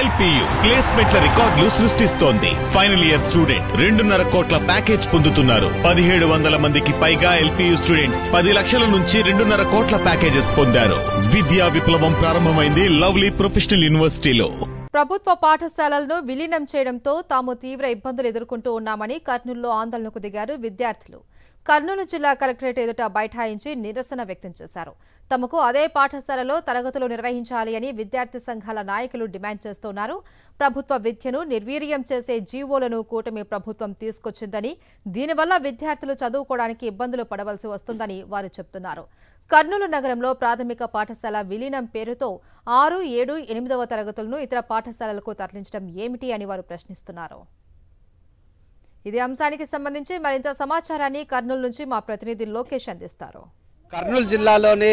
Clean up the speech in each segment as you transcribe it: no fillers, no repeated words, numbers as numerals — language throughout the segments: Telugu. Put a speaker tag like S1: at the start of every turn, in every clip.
S1: ఎల్పీయూ ప్లేస్మెంట్ల రికార్డులు సృష్టిస్తోంది. ఫైనల్ ఇయర్ స్టూడెంట్ 2.5 కోట్ల ప్యాకేజ్ పొందుతున్నారు. 1700 మందికి పైగా ఎల్పీయూ స్టూడెంట్స్ 10 లక్షల నుంచి 2.5 కోట్ల ప్యాకేజెస్ పొందారు. విద్యా విప్లవం ప్రారంభమైంది లవ్లీ ప్రొఫెషనల్ యూనివర్సిటీలో.
S2: ప్రభుత్వ పాఠశాలలను విలీనం చేయడంతో తాము తీవ్ర ఇబ్బందులు ఎదుర్కొంటూ ఉన్నామని కర్నూలులో ఆందోళనకు దిగారు విద్యార్థులు. కర్నూలు జిల్లా కలెక్టరేట్ ఎదుట బైఠాయించి నిరసన వ్యక్తం చేశారు. తమకు అదే పాఠశాలలో తరగతులు నిర్వహించాలి అని విద్యార్థి సంఘాల నాయకులు డిమాండ్ చేస్తున్నారు. ప్రభుత్వ విద్యను నిర్వీర్యం చేసే జీవోలను కూటమి ప్రభుత్వం తీసుకొచ్చిందని, దీనివల్ల విద్యార్థులు చదువుకోవడానికి ఇబ్బందులు పడవలసి వస్తుందని వారు చెబుతున్నారు. కర్నూలు నగరంలో ప్రాథమిక పాఠశాల విలీనం పేరుతో 6, 7, 8వ తరగతులను ఇతర పాఠశాలలకు తరలించడం ఏమిటి అని వారు ప్రశ్నిస్తున్నారు. ఇదే అంశానికి సంబంధించి మరింత సమాచారాన్ని కర్నూలు నుంచి మా ప్రతినిధి లోకేష్ అందిస్తారు.
S3: కర్నూలు జిల్లాలోని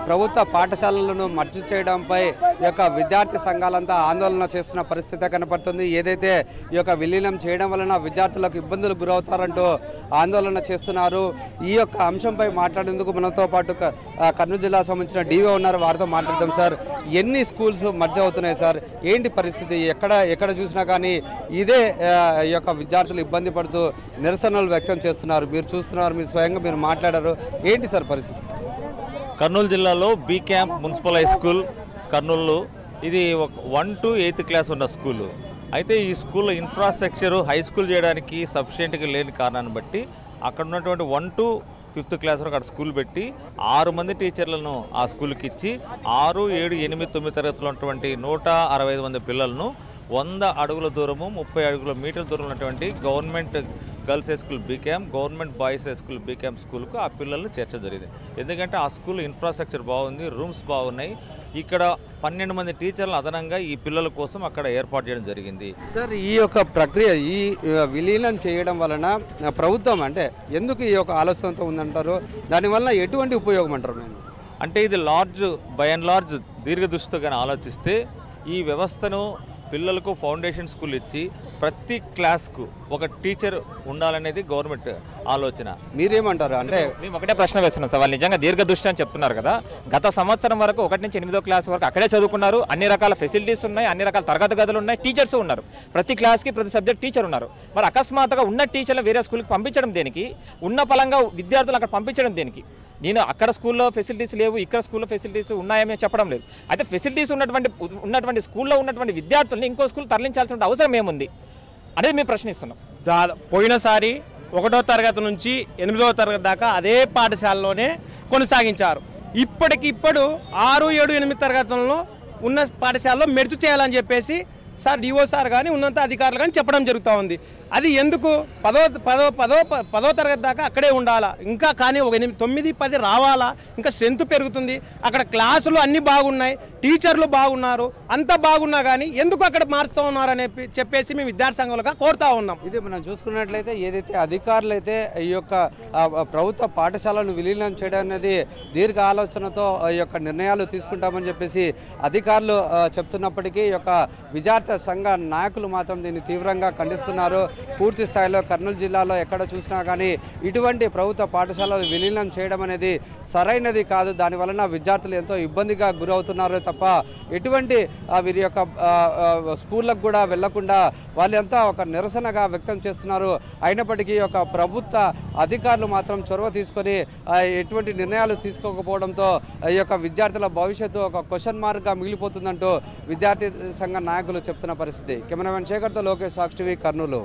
S3: ప్రభుత్వ పాఠశాలలను మర్జీ చేయడంపై ఈ యొక్క విద్యార్థి సంఘాలంతా ఆందోళన చేస్తున్న పరిస్థితి కనపడుతుంది. ఏదైతే ఈ యొక్క విలీనం చేయడం వలన విద్యార్థులకు ఇబ్బందులు గురవుతారంటూ ఆందోళన చేస్తున్నారు. ఈ యొక్క అంశంపై మాట్లాడేందుకు మనతో పాటు కర్నూలు జిల్లాకు సంబంధించిన డీఓ ఉన్నారు. వారితో మాట్లాడదాం. సార్, ఎన్ని స్కూల్స్ మర్జ్ అవుతున్నాయి సార్? ఏంటి పరిస్థితి? ఎక్కడ చూసినా కానీ ఇదే ఈ యొక్క విద్యార్థులు ఇబ్బంది పడుతూ నిరసనలు వ్యక్తం చేస్తున్నారు. మీరు చూస్తున్నారు, మీరు స్వయంగా మీరు మాట్లాడారు. ఏంటి సార్ పరిస్థితి?
S4: కర్నూలు జిల్లాలో B camp municipal high school Kurnool, ఇది 1 to 8th క్లాస్ ఉన్న స్కూలు. అయితే ఈ స్కూల్లో ఇన్ఫ్రాస్ట్రక్చరు హై స్కూల్ చేయడానికి సఫిషియెంట్గా లేని కారణాన్ని బట్టి అక్కడ ఉన్నటువంటి 1 to 5th క్లాస్ వరకు అక్కడ స్కూల్ పెట్టి 6 మంది టీచర్లను ఆ స్కూల్కి ఇచ్చి 6, 7, 8, 9 తరగతులు ఉన్నటువంటి 165 మంది పిల్లలను 100 అడుగుల దూరము 30 మీటర్ల దూరం ఉన్నటువంటి government girls high school B camp, government boys high school B camp స్కూల్కు ఆ పిల్లల్ని చేర్చడం జరిగింది. ఎందుకంటే ఆ స్కూల్ ఇన్ఫ్రాస్ట్రక్చర్ బాగుంది, రూమ్స్ బాగున్నాయి. ఇక్కడ 12 మంది టీచర్లు అదనంగా ఈ పిల్లల కోసం అక్కడ ఏర్పాటు చేయడం జరిగింది.
S3: సార్, ఈ యొక్క ప్రక్రియ ఈ విలీనం చేయడం వలన ప్రభుత్వం అంటే ఎందుకు ఈ యొక్క ఆలోచనతో ఉందంటారు? దానివల్ల ఎటువంటి ఉపయోగం అంటారు?
S4: అంటే ఇది బై అండ్ లార్జ్ దీర్ఘదృష్టితో కానీ ఆలోచిస్తే ఈ వ్యవస్థను పిల్లలకు ఫౌండేషన్ స్కూల్ ఇచ్చి ప్రతి క్లాస్కు ఒక టీచర్ ఉండాలనేది గవర్నమెంట్ ఆలోచన.
S3: మీరేమంటారు? అంటే
S5: మేము ఒకటే ప్రశ్న వేస్తున్నాం సార్. వాళ్ళు నిజంగా దీర్ఘదృష్టి అని చెప్తున్నారు కదా. గత సంవత్సరం వరకు 1 నుంచి 8వ క్లాస్ వరకు అక్కడే చదువుకున్నారు. అన్ని రకాల ఫెసిలిటీస్ ఉన్నాయి, అన్ని రకాల తరగతి గదులు ఉన్నాయి, టీచర్స్ ఉన్నారు. ప్రతి క్లాస్కి ప్రతి సబ్జెక్ట్ టీచర్ ఉన్నారు. మరి అకస్మాత్తుగా ఉన్న టీచర్లు వేరే స్కూల్కి పంపించడం దేనికి? ఉన్న పలంగా విద్యార్థులు అక్కడ పంపించడం దేనికి? నేను అక్కడ స్కూల్లో ఫెసిలిటీస్ లేవు, ఇక్కడ స్కూల్లో ఫెసిలిటీస్ ఉన్నాయని చెప్పడం లేదు. అయితే ఫెసిలిటీస్ ఉన్నటువంటి స్కూల్లో ఉన్నటువంటి విద్యార్థుల్ని ఇంకో స్కూల్ తరలించాల్సిన అవసరం ఏముంది అనేది మేము ప్రశ్నిస్తున్నాం.
S6: పోయినసారి 1వ తరగతి నుంచి 8వ తరగతి దాకా అదే పాఠశాలలోనే కొనసాగించారు. ఇప్పటికిప్పుడు 6, 7, 8 తరగతుల్లో ఉన్న పాఠశాలలో మెర్జ్ చేయాలని చెప్పేసి సార్ డిఓ సార్ కానీ ఉన్నత అధికారులు కానీ చెప్పడం జరుగుతూ ఉంది. అది ఎందుకు? 10వ తరగతి దాకా అక్కడే ఉండాలా, ఇంకా కానీ 9, 10 రావాలా, ఇంకా స్ట్రెంత్ పెరుగుతుంది. అక్కడ క్లాసులు అన్నీ బాగున్నాయి, టీచర్లు బాగున్నారు, అంతా బాగున్నా కానీ ఎందుకు అక్కడ మారుస్తూ ఉన్నారని చెప్పేసి మేము విద్యార్థి సంఘాలుగా కోరుతా ఉన్నాం.
S3: ఇది మనం చూసుకున్నట్లయితే ఏదైతే అధికారులు అయితే ఈ యొక్క ప్రభుత్వ పాఠశాలను విలీనం చేయడం అనేది దీర్ఘ ఆలోచనతో ఈ యొక్క నిర్ణయాలు తీసుకుంటామని చెప్పేసి అధికారులు చెప్తున్నప్పటికీ ఈ యొక్క విద్యార్థి సంఘ నాయకులు మాత్రం దీన్ని తీవ్రంగా ఖండిస్తున్నారు. పూర్తి స్థాయిలో కర్నూలు జిల్లాలో ఎక్కడ చూసినా కానీ ఇటువంటి ప్రభుత్వ పాఠశాలలు విలీనం చేయడం అనేది సరైనది కాదు. దానివలన విద్యార్థులు ఎంతో ఇబ్బందిగా గురవుతున్నారు తప్ప ఎటువంటి వీరి యొక్క స్కూళ్ళకు కూడా వెళ్లకుండా వాళ్ళంతా ఒక నిరసనగా వ్యక్తం చేస్తున్నారు. అయినప్పటికీ ఒక ప్రభుత్వ అధికారులు మాత్రం చొరవ తీసుకొని ఎటువంటి నిర్ణయాలు తీసుకోకపోవడంతో ఈ యొక్క విద్యార్థుల భవిష్యత్తు ఒక క్వశ్చన్ మార్క్గా మిగిలిపోతుందంటూ విద్యార్థి సంఘ నాయకులు చెప్తున్న పరిస్థితి. కెమెరామెన్ శేఖర్తో లోకేష్, సాక్షి టీవీ, కర్నూలు.